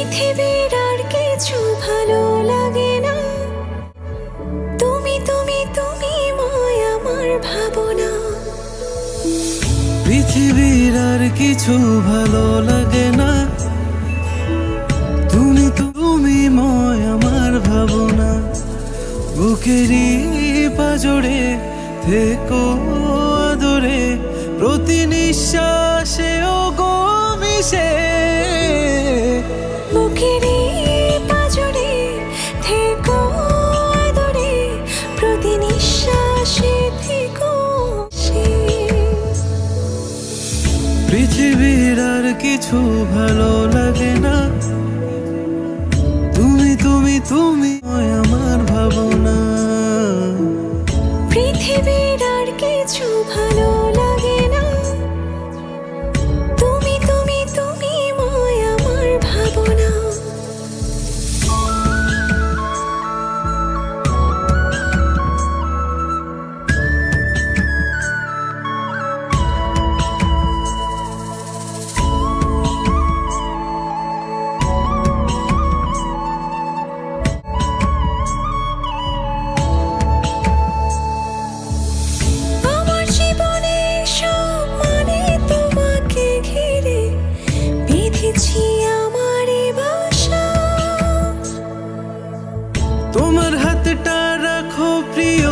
পৃথিবীর আর কিছু ভালো লাগে না, তুমি তুমি তুমি ময় আমার ভাবনা। পৃথিবীর আর কিছু ভালো লাগে না, তুমি তুমি ময় আমার ভাবনা। বুকেরই পাজরে থেকো আদরে, প্রতি নিঃশ্বাসে ও গো মিশে। বুকেরই পাজরে থেকো আদরে, প্রতি নিঃশ্বাসে থেকো সে। পৃথিবীর আর কিছু ভালো লাগে না, তুমি তুমি তুমি ময় আমার ভাবনা। পৃথিবীর আর কিছু ভালো লাগে না, তুমি তুমি তুমি ময় আমার ভাবনা। তোমার হাতটা রাখো প্রিয়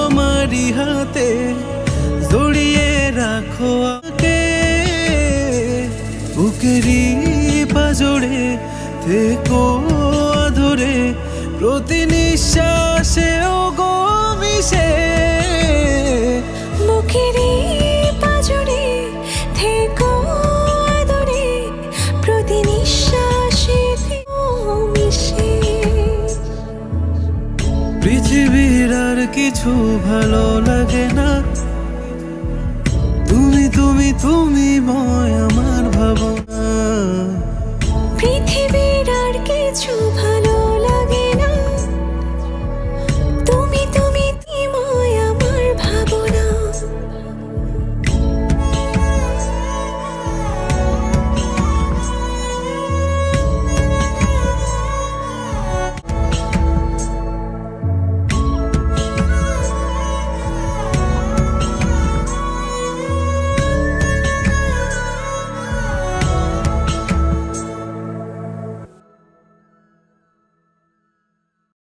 আমারই হাতে, জড়িয়ে রাখো আগে। বুকেরই পাজরে থেকো আদরে, প্রতি নিঃশ্বাসে ও গো মিশে। বুকেরই পাজরে থেকো আদরে, প্রতি নিঃশ্বাসে থেকো মিশে। পৃথিবীর আর কিছু ভালো লাগে না, তুমি তুমি তুমি ময় আমার ভাবনা।